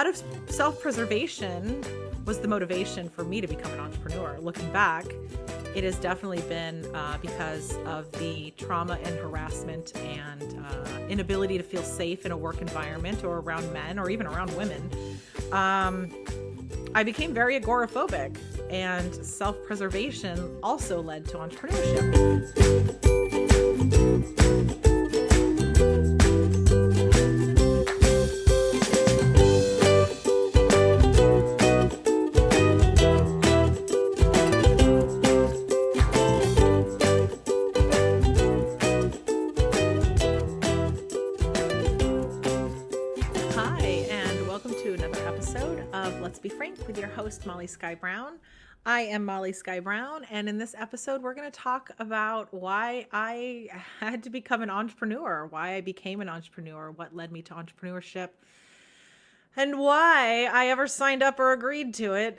out of self-preservation was the motivation for me to become an entrepreneur. Looking back, it has definitely been because of the trauma and harassment and inability to feel safe in a work environment or around men or even around women. I became very agoraphobic, and self-preservation also led to entrepreneurship. Let's Be Frank with your host, Molly Sky Brown. I am Molly Sky Brown, and in this episode, we're going to talk about why I had to become an entrepreneur, why I became an entrepreneur, what led me to entrepreneurship, and why I ever signed up or agreed to it,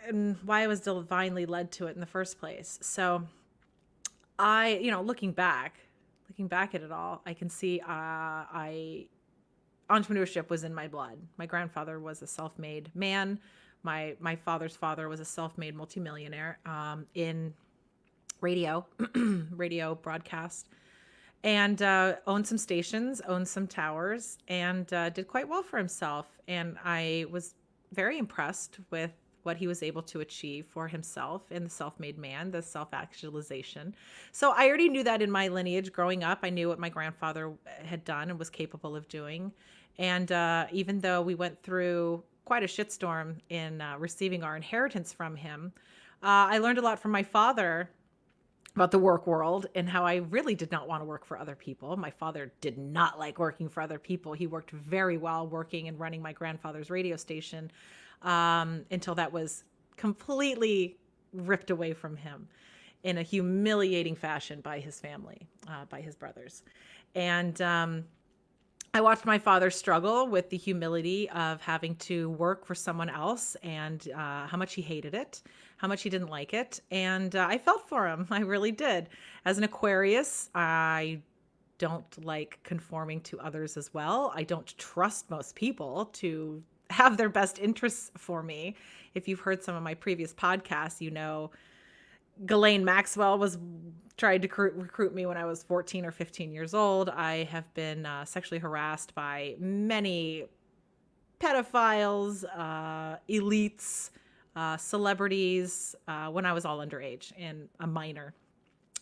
and why I was divinely led to it in the first place. So looking back at it all, I can see entrepreneurship was in my blood. My grandfather was a self-made man. My father's father was a self-made multimillionaire in radio broadcast, and owned some stations, owned some towers, and did quite well for himself. And I was very impressed with what he was able to achieve for himself in the self-made man, the self-actualization. So I already knew that in my lineage growing up. I knew what my grandfather had done and was capable of doing. And even though we went through quite a shitstorm in receiving our inheritance from him, I learned a lot from my father about the work world and how I really did not want to work for other people. My father did not like working for other people. He worked very well working and running my grandfather's radio station until that was completely ripped away from him in a humiliating fashion by his family, by his brothers. And I watched my father struggle with the humility of having to work for someone else, and how much he hated it, how much he didn't like it. And I felt for him. I really did. As an Aquarius, I don't like conforming to others as well. I don't trust most people to have their best interests for me. If you've heard some of my previous podcasts, you know Ghislaine Maxwell tried to recruit me when I was 14 or 15 years old. I have been sexually harassed by many pedophiles, elites, celebrities when I was all underage and a minor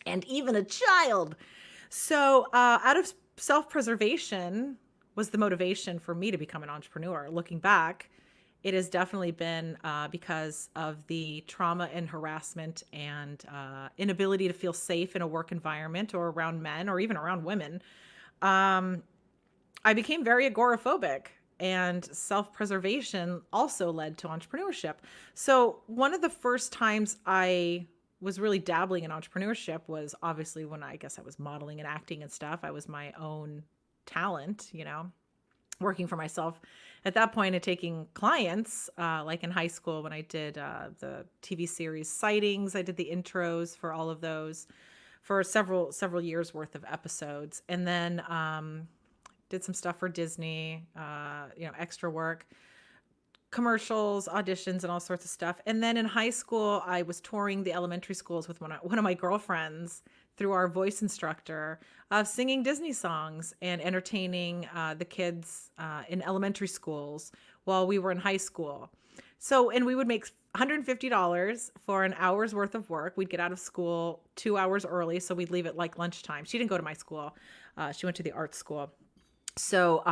and even a child. So out of self-preservation was the motivation for me to become an entrepreneur. Looking back, it has definitely been because of the trauma and harassment and inability to feel safe in a work environment or around men or even around women. I became very agoraphobic, and self-preservation also led to entrepreneurship. So one of the first times I was really dabbling in entrepreneurship was obviously when I guess I was modeling and acting and stuff. I was my own talent, working for myself at that point and taking clients, like in high school when I did the TV series Sightings. I did the intros for all of those for several years worth of episodes. And then did some stuff for Disney, extra work, commercials, auditions, and all sorts of stuff. And then in high school, I was touring the elementary schools with one of my girlfriends through our voice instructor of singing Disney songs and entertaining the kids in elementary schools while we were in high school. So, and we would make $150 for an hour's worth of work. We'd get out of school 2 hours early, so we'd leave at like lunchtime. She didn't go to my school. She went to the art school. So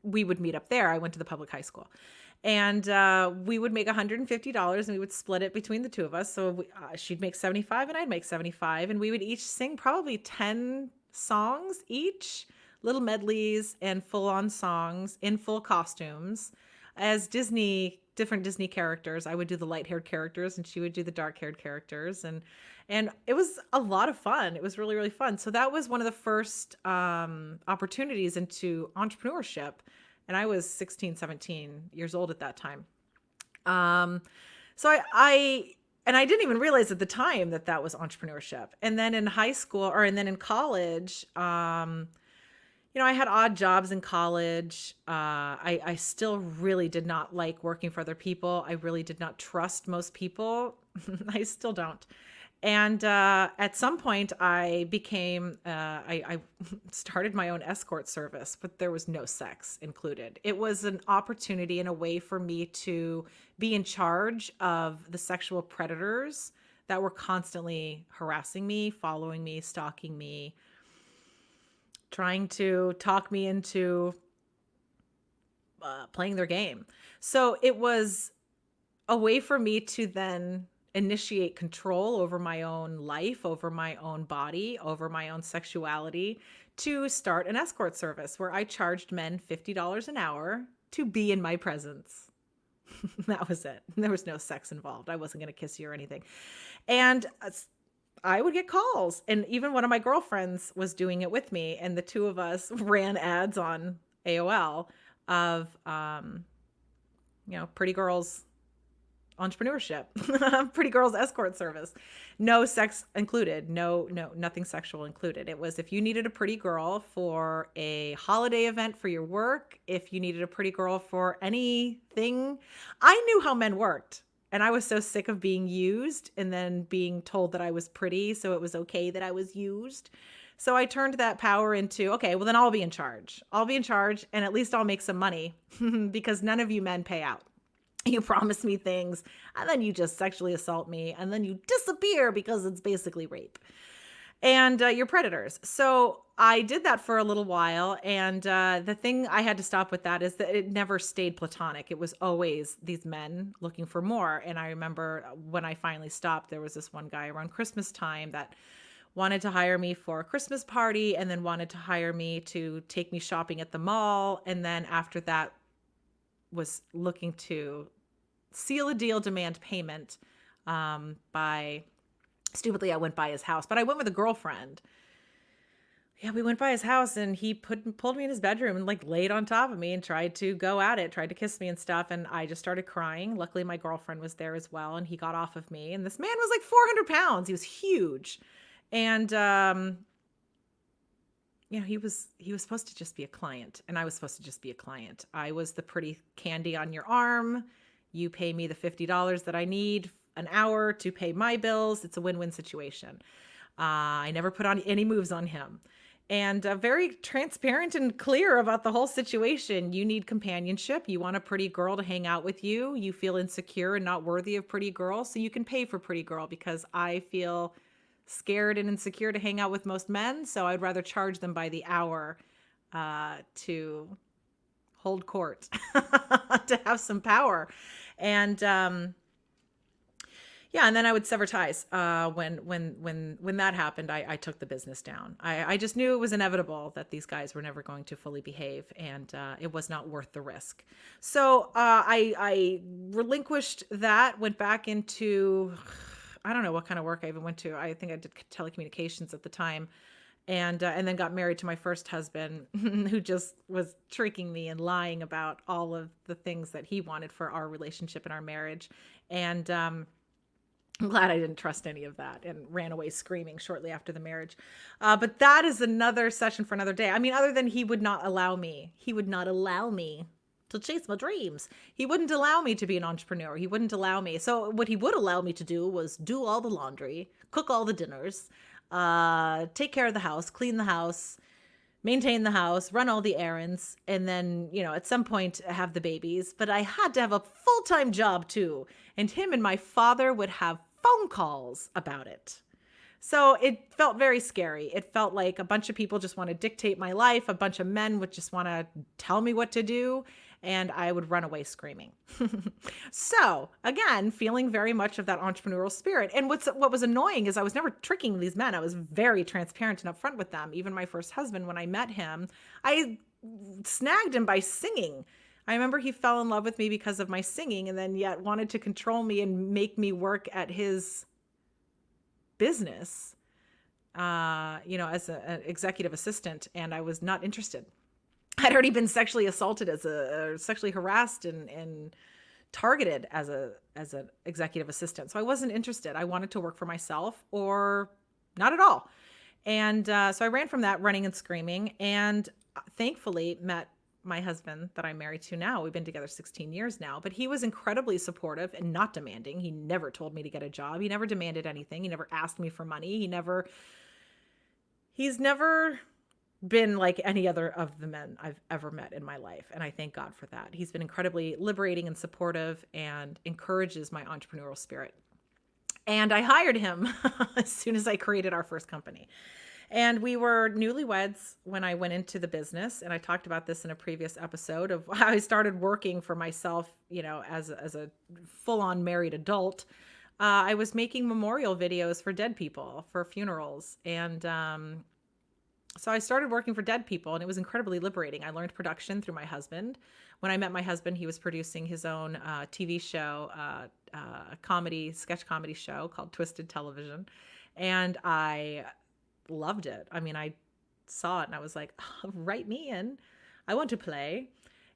we would meet up there. I went to the public high school. And we would make $150 and we would split it between the two of us. So she'd make 75 and I'd make 75. And we would each sing probably 10 songs each, little medleys and full-on songs in full costumes as different Disney characters. I would do the light-haired characters and she would do the dark-haired characters. And it was a lot of fun. It was really, really fun. So that was one of the first opportunities into entrepreneurship. And I was 16, 17 years old at that time. So I didn't even realize at the time that was entrepreneurship. And then in high school and then in college, I had odd jobs in college. I still really did not like working for other people. I really did not trust most people. I still don't. And at some point, I started my own escort service, but there was no sex included. It was an opportunity and a way for me to be in charge of the sexual predators that were constantly harassing me, following me, stalking me, trying to talk me into playing their game. So it was a way for me to then initiate control over my own life, over my own body, over my own sexuality, to start an escort service where I charged men $50 an hour to be in my presence. That was it. There was no sex involved. I wasn't going to kiss you or anything. And I would get calls. And even one of my girlfriends was doing it with me. And the two of us ran ads on AOL of, pretty girls entrepreneurship, pretty girls escort service, no sex included, no, nothing sexual included. It was if you needed a pretty girl for a holiday event for your work, if you needed a pretty girl for anything. I knew how men worked, and I was so sick of being used and then being told that I was pretty, so it was okay that I was used. So I turned that power into, okay, well then I'll be in charge. I'll be in charge, and at least I'll make some money because none of you men pay out. You promise me things, and then you just sexually assault me, and then you disappear because it's basically rape. And you're predators. So I did that for a little while, and the thing I had to stop with that is that it never stayed platonic. It was always these men looking for more. And I remember when I finally stopped, there was this one guy around Christmas time that wanted to hire me for a Christmas party, and then wanted to hire me to take me shopping at the mall. And then after that, was looking to seal a deal, demand payment. Stupidly, I went by his house, but I went with a girlfriend. Yeah, we went by his house, and he pulled me in his bedroom and like laid on top of me and tried to go at it, tried to kiss me and stuff. And I just started crying. Luckily, my girlfriend was there as well, and he got off of me. And this man was like 400 pounds. He was huge. And, he was supposed to just be a client, and I was supposed to just be a client. I was the pretty candy on your arm. You pay me the $50 that I need an hour to pay my bills. It's a win-win situation. I never put on any moves on him, and very transparent and clear about the whole situation. You need companionship. You want a pretty girl to hang out with you. You feel insecure and not worthy of pretty girl, so you can pay for pretty girl, because I feel scared and insecure to hang out with most men. So I'd rather charge them by the hour to hold court, to have some power. And and then I would sever ties. When that happened, I took the business down. I just knew it was inevitable that these guys were never going to fully behave, and it was not worth the risk. So I relinquished that, went back into, I don't know what kind of work I even went to. I think I did telecommunications at the time, and then got married to my first husband, who just was tricking me and lying about all of the things that he wanted for our relationship and our marriage. And I'm glad I didn't trust any of that and ran away screaming shortly after the marriage. But that is another session for another day. I mean, other than he would not allow me to chase my dreams. He wouldn't allow me to be an entrepreneur. He wouldn't allow me. So what he would allow me to do was do all the laundry, cook all the dinners, take care of the house, clean the house, maintain the house, run all the errands, and then, at some point have the babies. But I had to have a full-time job too. And him and my father would have phone calls about it. So it felt very scary. It felt like a bunch of people just want to dictate my life. A bunch of men would just want to tell me what to do, and I would run away screaming. So again, feeling very much of that entrepreneurial spirit. And what was annoying is I was never tricking these men. I was very transparent and upfront with them. Even my first husband, when I met him, I snagged him by singing. I remember he fell in love with me because of my singing, and then yet wanted to control me and make me work at his business, as an executive assistant, and I was not interested. I'd already been sexually assaulted sexually harassed and targeted as an executive assistant. So I wasn't interested. I wanted to work for myself or not at all. And so I ran from that running and screaming, and thankfully met my husband that I'm married to now. We've been together 16 years now, but he was incredibly supportive and not demanding. He never told me to get a job. He never demanded anything. He never asked me for money. He's never been like any other of the men I've ever met in my life. And I thank God for that. He's been incredibly liberating and supportive and encourages my entrepreneurial spirit. And I hired him as soon as I created our first company. And we were newlyweds when I went into the business. And I talked about this in a previous episode of how I started working for myself, as a full-on married adult. I was making memorial videos for dead people, for funerals. And so I started working for dead people, and it was incredibly liberating. I learned production through my husband. When I met my husband, he was producing his own TV show, sketch comedy show called Twisted Television. And I loved it. I mean, I saw it and I was like, oh, write me in. I want to play.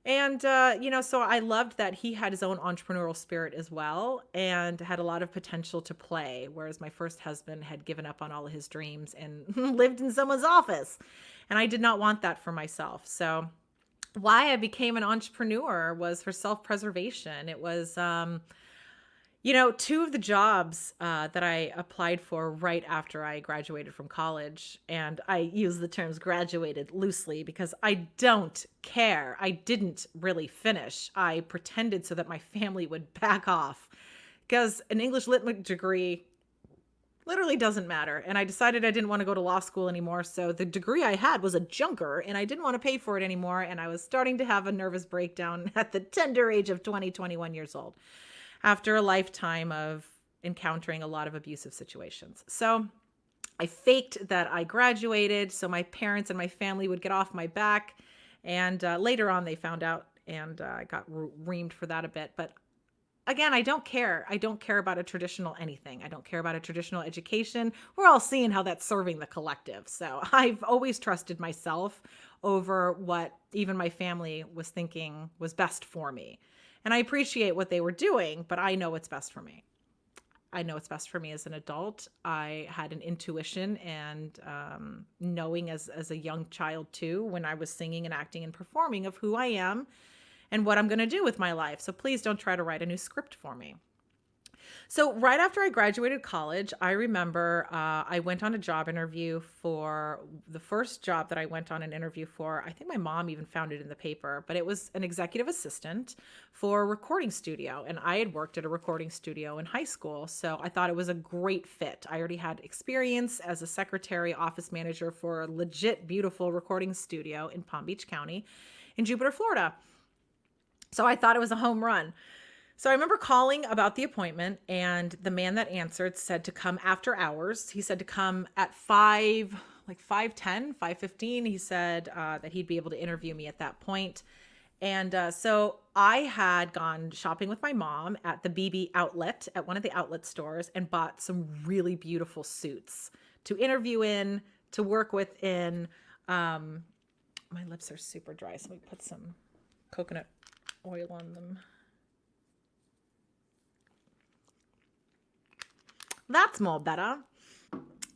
And, so I loved that he had his own entrepreneurial spirit as well and had a lot of potential to play, whereas my first husband had given up on all of his dreams and lived in someone's office. And I did not want that for myself. So why I became an entrepreneur was for self-preservation. It was, two of the jobs that I applied for right after I graduated from college, and I use the terms graduated loosely because I don't care. I didn't really finish. I pretended so that my family would back off because an English lit degree literally doesn't matter. And I decided I didn't want to go to law school anymore. So the degree I had was a junker and I didn't want to pay for it anymore. And I was starting to have a nervous breakdown at the tender age of 21 years old, after a lifetime of encountering a lot of abusive situations. So I faked that I graduated so my parents and my family would get off my back. And later on, they found out, and I got reamed for that a bit. But again, I don't care. I don't care about a traditional anything. I don't care about a traditional education. We're all seeing how that's serving the collective. So I've always trusted myself over what even my family was thinking was best for me. And I appreciate what they were doing, but I know what's best for me. I know what's best for me as an adult. I had an intuition and knowing as a young child too, when I was singing and acting and performing, of who I am and what I'm going to do with my life. So please don't try to write a new script for me. So right after I graduated college, I remember I went on a job interview for the first job that I went on an interview for. I think my mom even found it in the paper, but it was an executive assistant for a recording studio. And I had worked at a recording studio in high school. So I thought it was a great fit. I already had experience as a secretary, office manager for a legit, beautiful recording studio in Palm Beach County in Jupiter, Florida. So I thought it was a home run. So I remember calling about the appointment, and the man that answered said to come after hours. He said to come at 5:10, 5:15. He said that he'd be able to interview me at that point. And so I had gone shopping with my mom at the BB outlet, at one of the outlet stores, and bought some really beautiful suits to interview in, to work within. My lips are super dry, so let me put some coconut oil on them. That's more better.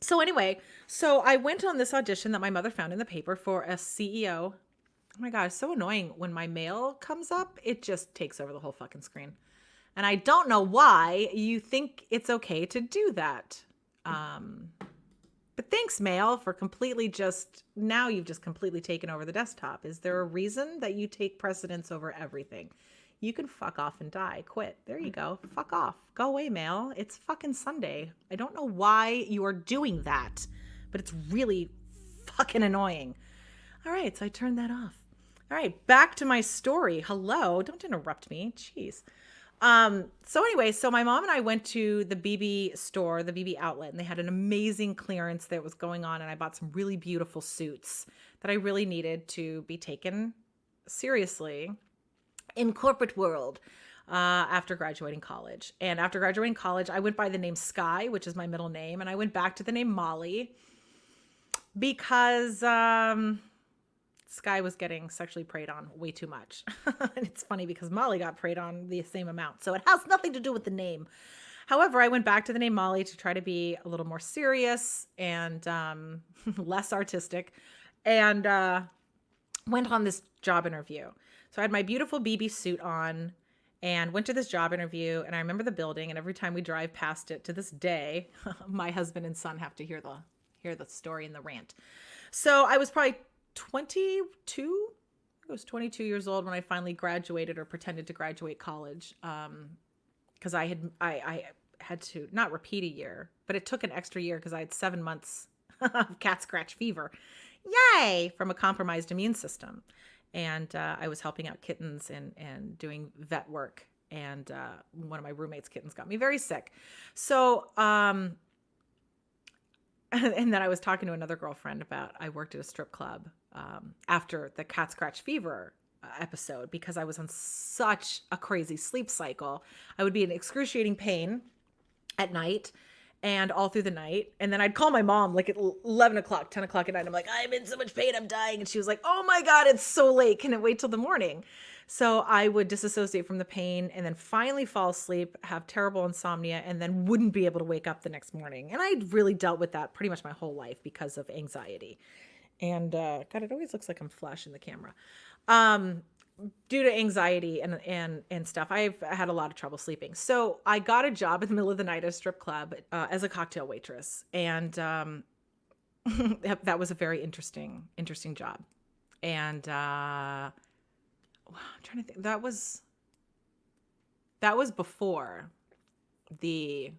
So anyway, so I went on this audition that my mother found in the paper for a CEO. Oh my God, it's so annoying. When my mail comes up, it just takes over the whole fucking screen. And I don't know why you think it's okay to do that. But thanks, mail, for now you've just completely taken over the desktop. Is there a reason that you take precedence over everything? You can fuck off and die. Quit. There you go. Fuck off. Go away, mail. It's fucking Sunday. I don't know why you are doing that, but it's really fucking annoying. All right, so I turned that off. All right, back to my story. Hello. Don't interrupt me. Jeez. So anyway, so my mom and I went to the BB store, the BB outlet, and they had an amazing clearance that was going on. And I bought some really beautiful suits that I really needed to be taken seriously in corporate world after graduating college. And after graduating college, I went by the name Sky, which is my middle name. And I went back to the name Molly because Sky was getting sexually preyed on way too much. And it's funny because Molly got preyed on the same amount. So it has nothing to do with the name. However, I went back to the name Molly to try to be a little more serious and less artistic, and went on this job interview. So I had my beautiful BB suit on and went to this job interview, and I remember the building, and every time we drive past it to this day, my husband and son have to hear the story and the rant. So I was probably 22. I was 22 years old when I finally graduated or pretended to graduate college. Because I had to not repeat a year, but it took an extra year because I had 7 months of cat scratch fever. Yay! From a compromised immune system. And I was helping out kittens and doing vet work. And one of my roommate's kittens got me very sick. So, and then I was talking to another girlfriend about I worked at a strip club after the cat scratch fever episode because I was on such a crazy sleep cycle. I would be in excruciating pain at night and all through the night. And then I'd call my mom like at 11 o'clock, 10 o'clock at night. I'm like, I'm in so much pain, I'm dying. And she was like, oh my God, it's so late. Can it wait till the morning? So I would disassociate from the pain and then finally fall asleep, have terrible insomnia, and then wouldn't be able to wake up the next morning. And I'd really dealt with that pretty much my whole life because of anxiety. And God, it always looks like I'm flashing the camera. Due to anxiety and stuff, I've had a lot of trouble sleeping. So I got a job in the middle of the night at a strip club as a cocktail waitress. And that was a very interesting job. And I'm trying to think. That was before the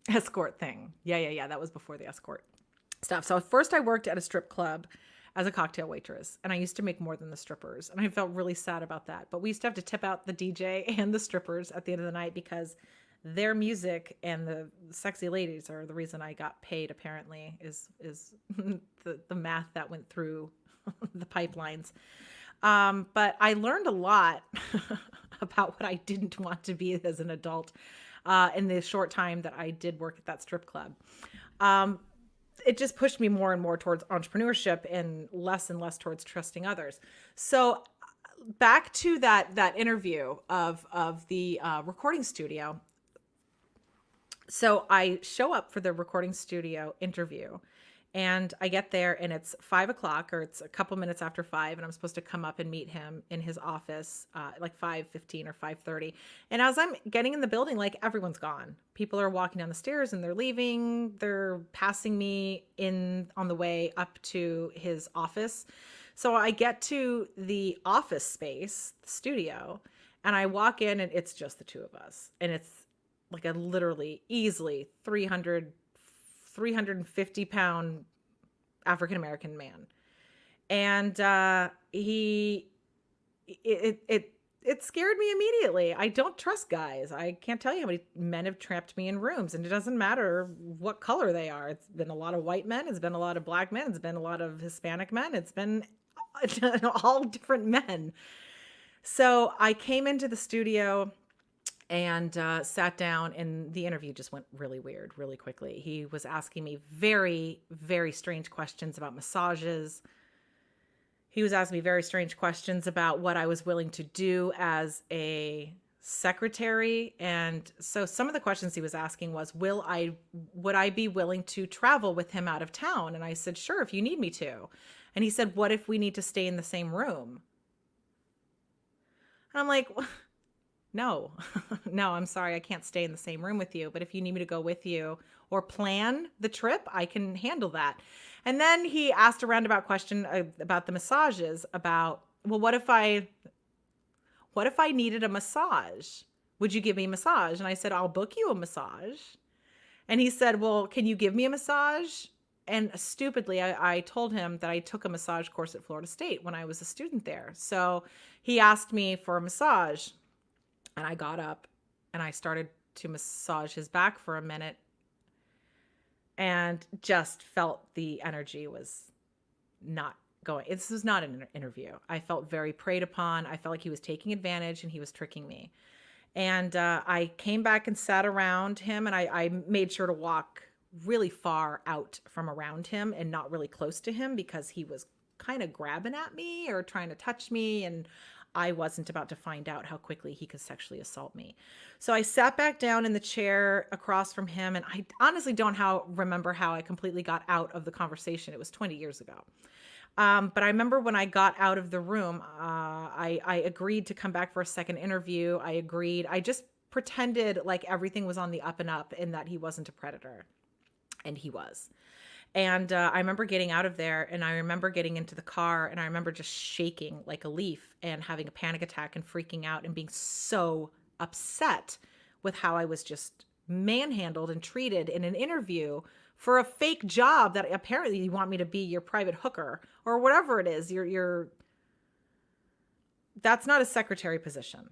escort thing. Yeah. That was before the escort stuff. So first I worked at a strip club as a cocktail waitress, and I used to make more than the strippers, and I felt really sad about that. But we used to have to tip out the DJ and the strippers at the end of the night because their music and the sexy ladies are the reason I got paid, apparently, is the math that went through the pipelines. But I learned a lot about what I didn't want to be as an adult in the short time that I did work at that strip club. It just pushed me more and more towards entrepreneurship and less towards trusting others. So back to that interview of the recording studio. So I show up for the recording studio interview, and I get there and it's 5 o'clock, or it's a couple minutes after 5, and I'm supposed to come up and meet him in his office like 5:15 or 5:30. And as I'm getting in the building, like, everyone's gone. People are walking down the stairs and they're leaving. They're passing me in on the way up to his office. So I get to the office space, the studio, and I walk in and it's just the two of us. And it's like a literally easily 350 pound African-American man. And it scared me immediately. I don't trust guys. I can't tell you how many men have trapped me in rooms, and it doesn't matter what color they are. It's been a lot of white men. It's been a lot of black men. It's been a lot of Hispanic men. It's been all different men. So I came into the studio and sat down, and the interview just went really weird really quickly. He was asking me very, very strange questions about massages. He was asking me very strange questions about what I was willing to do as a secretary. And so some of the questions he was asking was, would I be willing to travel with him out of town? And I said, sure, if you need me to. And he said, what if we need to stay in the same room? And I'm like, no, I'm sorry, I can't stay in the same room with you. But if you need me to go with you or plan the trip, I can handle that. And then he asked a roundabout question about the massages, about, well, what if I needed a massage? Would you give me a massage? And I said, I'll book you a massage. And he said, well, can you give me a massage? And stupidly, I told him that I took a massage course at Florida State when I was a student there. So he asked me for a massage. And I got up and I started to massage his back for a minute and just felt the energy was not going. This was not an interview. I felt very preyed upon. I felt like he was taking advantage and he was tricking me. And I came back and sat around him, and I made sure to walk really far out from around him and not really close to him because he was kind of grabbing at me or trying to touch me. And I wasn't about to find out how quickly he could sexually assault me. So I sat back down in the chair across from him, and I honestly don't remember how I completely got out of the conversation. It was 20 years ago. But I remember when I got out of the room, I agreed to come back for a second interview. I agreed. I just pretended like everything was on the up and up and that he wasn't a predator. And he was. And I remember getting out of there, and I remember getting into the car, and I remember just shaking like a leaf and having a panic attack and freaking out and being so upset with how I was just manhandled and treated in an interview for a fake job that apparently you want me to be your private hooker or whatever it is. That's not a secretary position.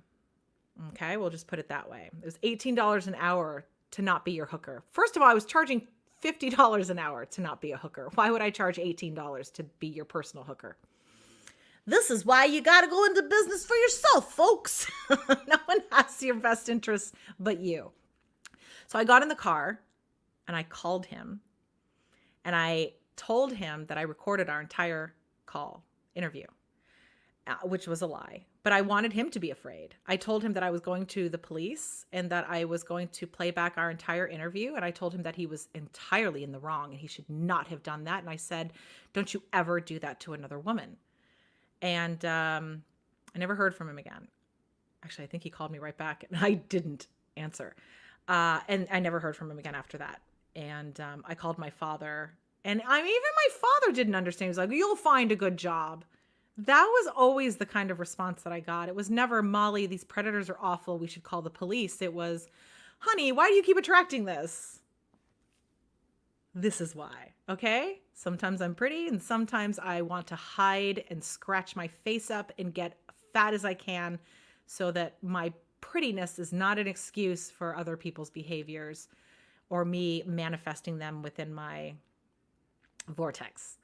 Okay, we'll just put it that way. It was $18 an hour to not be your hooker. First of all, I was charging $50 an hour to not be a hooker. Why would I charge $18 to be your personal hooker? This is why you got to go into business for yourself, folks. No one has your best interests but you. So I got in the car and I called him and I told him that I recorded our entire interview, which was a lie. But I wanted him to be afraid. I told him that I was going to the police and that I was going to play back our entire interview. And I told him that he was entirely in the wrong and he should not have done that. And I said, don't you ever do that to another woman. And I never heard from him again. Actually, I think he called me right back and I didn't answer. And I never heard from him again after that. And I called my father. And even my father didn't understand. He was like, you'll find a good job. That was always the kind of response that I got. It was never, Molly, these predators are awful, we should call the police. It was, honey, why do you keep attracting this? This is why, okay? Sometimes I'm pretty and sometimes I want to hide and scratch my face up and get fat as I can so that my prettiness is not an excuse for other people's behaviors or me manifesting them within my vortex.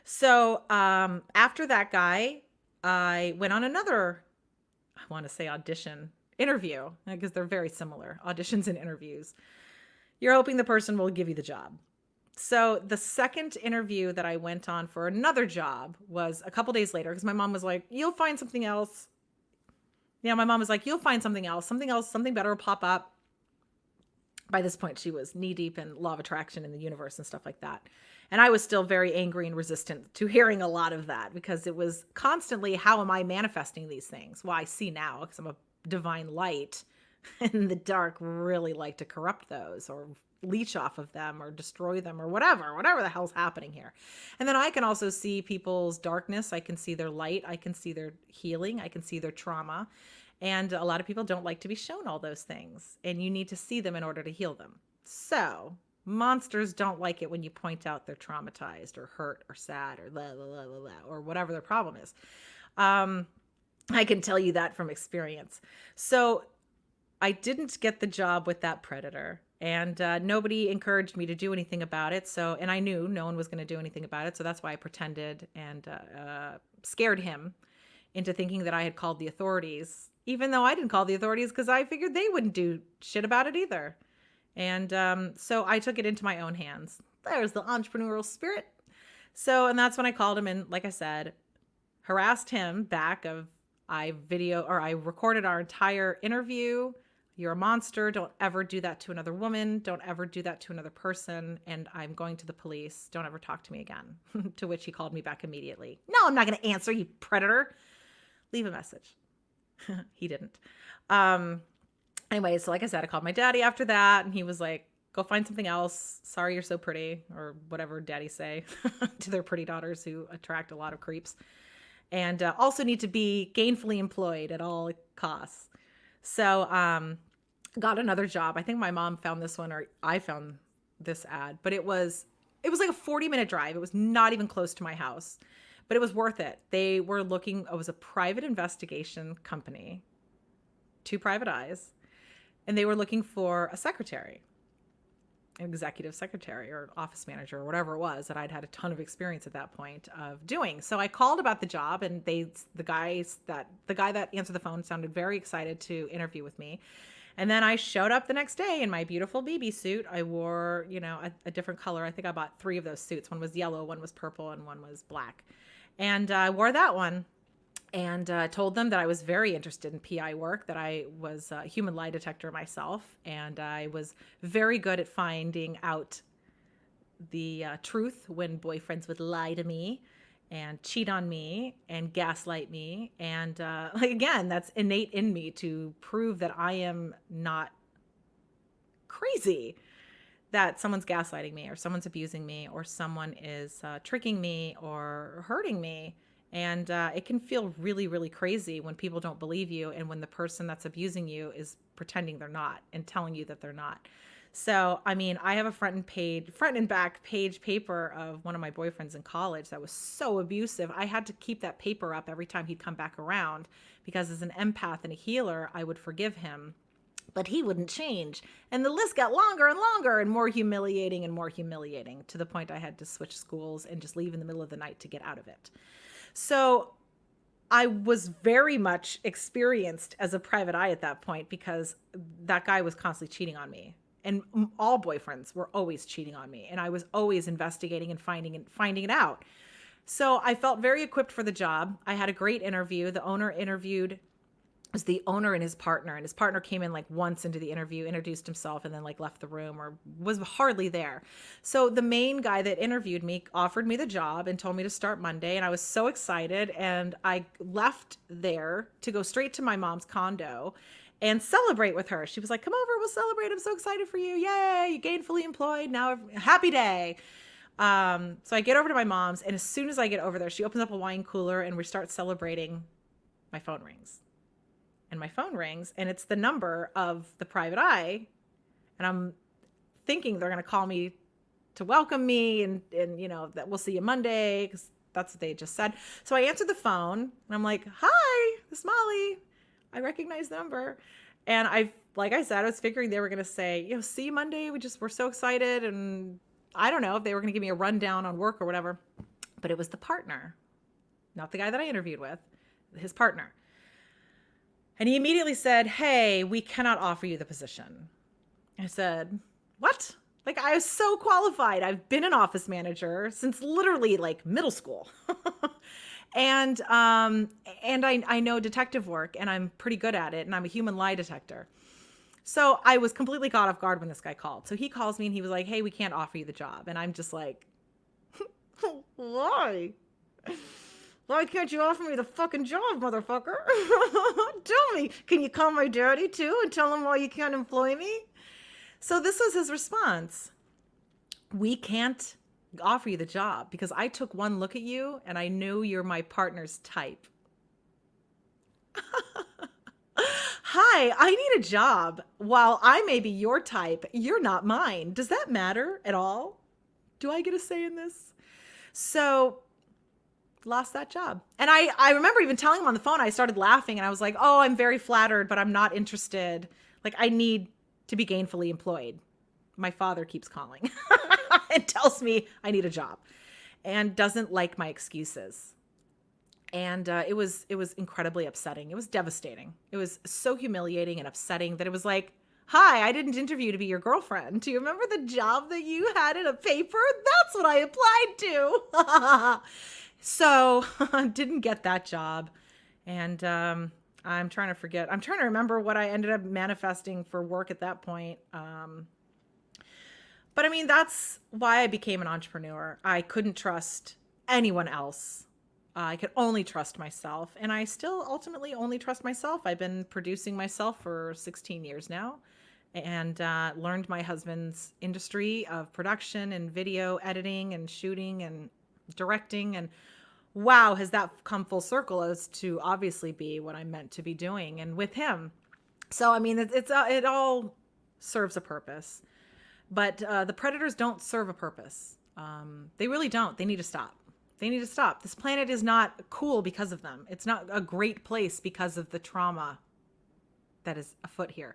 So after that guy, I went on another, I want to say interview, because they're very similar, auditions and interviews. You're hoping the person will give you the job. So the second interview that I went on for another job was a couple days later, because my mom was like, you'll find something else. Yeah, my mom was like, you'll find something else, something better will pop up. By this point, she was knee deep in law of attraction in the universe and stuff like that. And I was still very angry and resistant to hearing a lot of that because it was constantly, how am I manifesting these things? Well, I see now because I'm a divine light and the dark really like to corrupt those or leech off of them or destroy them or whatever the hell's happening here. And then I can also see people's darkness. I can see their light. I can see their healing. I can see their trauma. And a lot of people don't like to be shown all those things. And you need to see them in order to heal them. So monsters don't like it when you point out they're traumatized or hurt or sad or blah, blah, blah, blah, blah, or whatever their problem is. I can tell you that from experience. So I didn't get the job with that predator. And nobody encouraged me to do anything about it. And I knew no one was going to do anything about it. So that's why I pretended and scared him into thinking that I had called the authorities, even though I didn't call the authorities because I figured they wouldn't do shit about it either. And so I took it into my own hands. There's the entrepreneurial spirit. And that's when I called him and, like I said, harassed him back I recorded our entire interview. You're a monster. Don't ever do that to another woman. Don't ever do that to another person. And I'm going to the police. Don't ever talk to me again. To which he called me back immediately. No, I'm not going to answer, you predator. Leave a message. He didn't. Anyway, so like I said, I called my daddy after that and he was like, go find something else. Sorry, you're so pretty, or whatever daddies say to their pretty daughters who attract a lot of creeps and also need to be gainfully employed at all costs. So got another job. I think my mom found this one or I found this ad, but it was like a 40-minute drive. It was not even close to my house, but it was worth it. They were it was a private investigation company, 2 private eyes, and they were looking for a secretary, an executive secretary or office manager or whatever it was that I'd had a ton of experience at that point of doing. So I called about the job and the guy that answered the phone sounded very excited to interview with me. And then I showed up the next day in my beautiful BB suit. I wore, a different color. I think I bought 3 of those suits. One was yellow, one was purple, and one was black. And I wore that one. and told them that I was very interested in PI work, that I was a human lie detector myself, and I was very good at finding out the truth when boyfriends would lie to me and cheat on me and gaslight me. And like, again, that's innate in me to prove that I am not crazy, that someone's gaslighting me or someone's abusing me or someone is tricking me or hurting me. And it can feel really, really crazy when people don't believe you and when the person that's abusing you is pretending they're not and telling you that they're not. So, I mean, I have a front and back page paper of one of my boyfriends in college that was so abusive. I had to keep that paper up every time he'd come back around because as an empath and a healer, I would forgive him, but he wouldn't change. And the list got longer and longer and more humiliating to the point I had to switch schools and just leave in the middle of the night to get out of it. So I was very much experienced as a private eye at that point because that guy was constantly cheating on me. And all boyfriends were always cheating on me. And I was always investigating and finding it out. So I felt very equipped for the job. I had a great interview. The owner interviewed, it was the owner and his partner. And his partner came in like once into the interview, introduced himself, and then like left the room or was hardly there. So the main guy that interviewed me offered me the job and told me to start Monday. And I was so excited. And I left there to go straight to my mom's condo and celebrate with her. She was like, come over, we'll celebrate. I'm so excited for you. Yay, you gainfully employed. Now, happy day. So I get over to my mom's, and as soon as I get over there, she opens up a wine cooler and we start celebrating. My phone rings. And my phone rings, and it's the number of the private eye. And I'm thinking they're going to call me to welcome me and you know, that we'll see you Monday, because that's what they just said. So I answered the phone, and I'm like, hi, this is Molly. I recognize the number. And like I said, I was figuring they were going to say, you know, see you Monday. We're so excited. And I don't know if they were going to give me a rundown on work or whatever, but it was the partner, not the guy that I interviewed with, his partner. And he immediately said, hey, we cannot offer you the position. I said, what? Like, I was so qualified. I've been an office manager since literally like middle school. And I know detective work, and I'm pretty good at it, and I'm a human lie detector. So I was completely caught off guard when this guy called. So he calls me and he was like, hey, we can't offer you the job. And I'm just like, why? Why can't you offer me the fucking job, motherfucker? Tell me, can you call my daddy too and tell him why you can't employ me? So this was his response. We can't offer you the job because I took one look at you and I knew you're my partner's type. Hi, I need a job. While I may be your type, you're not mine. Does that matter at all? Do I get a say in this? So lost that job. And I remember even telling him on the phone, I started laughing and I was like, oh, I'm very flattered, but I'm not interested. Like, I need to be gainfully employed. My father keeps calling and tells me I need a job and doesn't like my excuses. And it was incredibly upsetting. It was devastating. It was so humiliating and upsetting that it was like, hi, I didn't interview to be your girlfriend. Do you remember the job that you had in a paper? That's what I applied to. So I didn't get that job. And I'm trying to remember what I ended up manifesting for work at that point. But I mean, that's why I became an entrepreneur. I couldn't trust anyone else. I could only trust myself. And I still ultimately only trust myself. I've been producing myself for 16 years now and learned my husband's industry of production and video editing and shooting and directing. And wow, has that come full circle as to obviously be what I'm meant to be doing and with him. So, I mean, it all serves a purpose. But the predators don't serve a purpose. They really don't. They need to stop. They need to stop. This planet is not cool because of them. It's not a great place because of the trauma that is afoot here.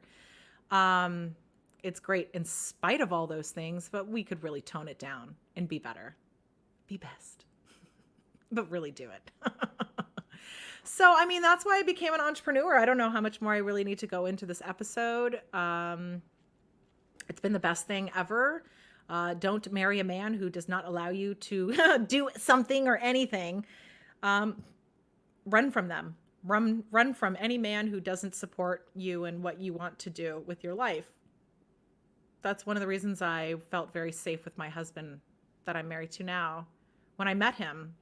It's great in spite of all those things, but we could really tone it down and be better. Be best. But really do it. So, I mean, that's why I became an entrepreneur. I don't know how much more I really need to go into this episode. It's been the best thing ever. Don't marry a man who does not allow you to do something or anything. run from them. Run from any man who doesn't support you and what you want to do with your life. That's one of the reasons I felt very safe with my husband that I'm married to now. When I met him,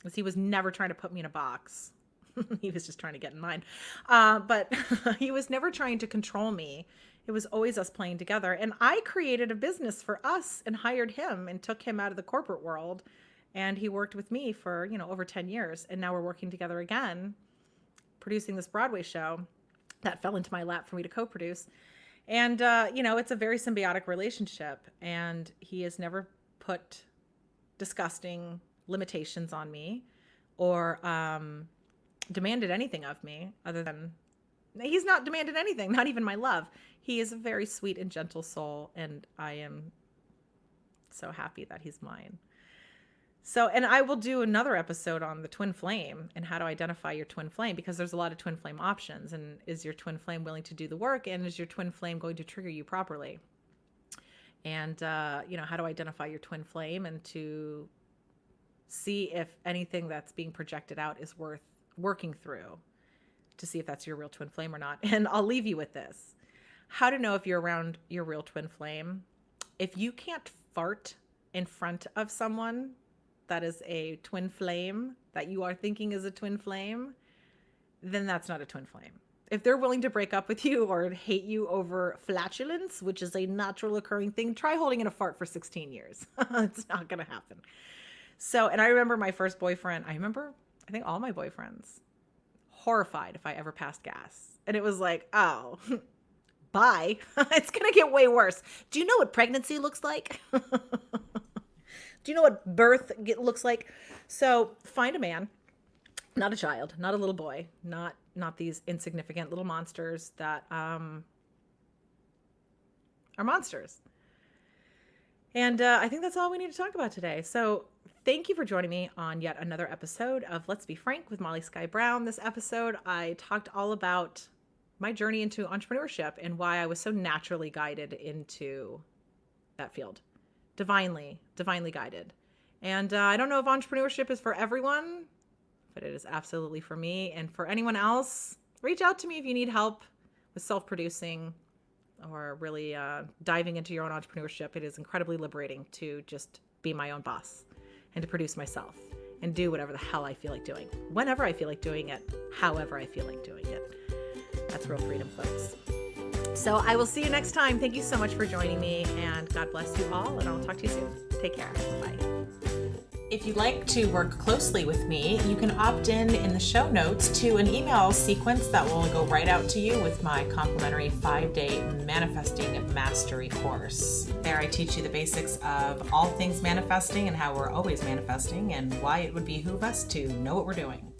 was he was never trying to put me in a box. He was just trying to get in mine. But he was never trying to control me. It was always us playing together. And I created a business for us and hired him and took him out of the corporate world. And he worked with me for, over 10 years. And now we're working together again, producing this Broadway show that fell into my lap for me to co-produce. And, it's a very symbiotic relationship. And he has never put disgusting limitations on me or demanded anything of me other than he's not demanded anything, not even my love. He is a very sweet and gentle soul, and I am so happy that he's mine. So, and I will do another episode on the twin flame and how to identify your twin flame, because there's a lot of twin flame options. And is your twin flame willing to do the work? And is your twin flame going to trigger you properly? And, how to identify your twin flame and to see if anything that's being projected out is worth working through to see if that's your real twin flame or not. And I'll leave you with this. How to know if you're around your real twin flame. If you can't fart in front of someone that is a twin flame, that you are thinking is a twin flame, then that's not a twin flame. If they're willing to break up with you or hate you over flatulence, which is a natural occurring thing, try holding in a fart for 16 years. It's not going to happen. So, and I remember my first boyfriend, I think all my boyfriends, horrified if I ever passed gas. And it was like, oh, bye. It's going to get way worse. Do you know what pregnancy looks like? Do you know what birth looks like? So find a man, not a child, not a little boy, not these insignificant little monsters that are monsters. And I think that's all we need to talk about today. So thank you for joining me on yet another episode of Let's Be Frank with Molly Sky Brown. This episode, I talked all about my journey into entrepreneurship and why I was so naturally guided into that field. Divinely guided. And I don't know if entrepreneurship is for everyone, but it is absolutely for me. And for anyone else, reach out to me if you need help with self-producing or really diving into your own entrepreneurship. It is incredibly liberating to just be my own boss and to produce myself and do whatever the hell I feel like doing, whenever I feel like doing it, however I feel like doing it. That's real freedom, folks. So I will see you next time. Thank you so much for joining me, and God bless you all, and I'll talk to you soon. Take care. Bye. If you'd like to work closely with me, you can opt in the show notes to an email sequence that will go right out to you with my complimentary 5-day manifesting mastery course. There I teach you the basics of all things manifesting and how we're always manifesting and why it would behoove us to know what we're doing.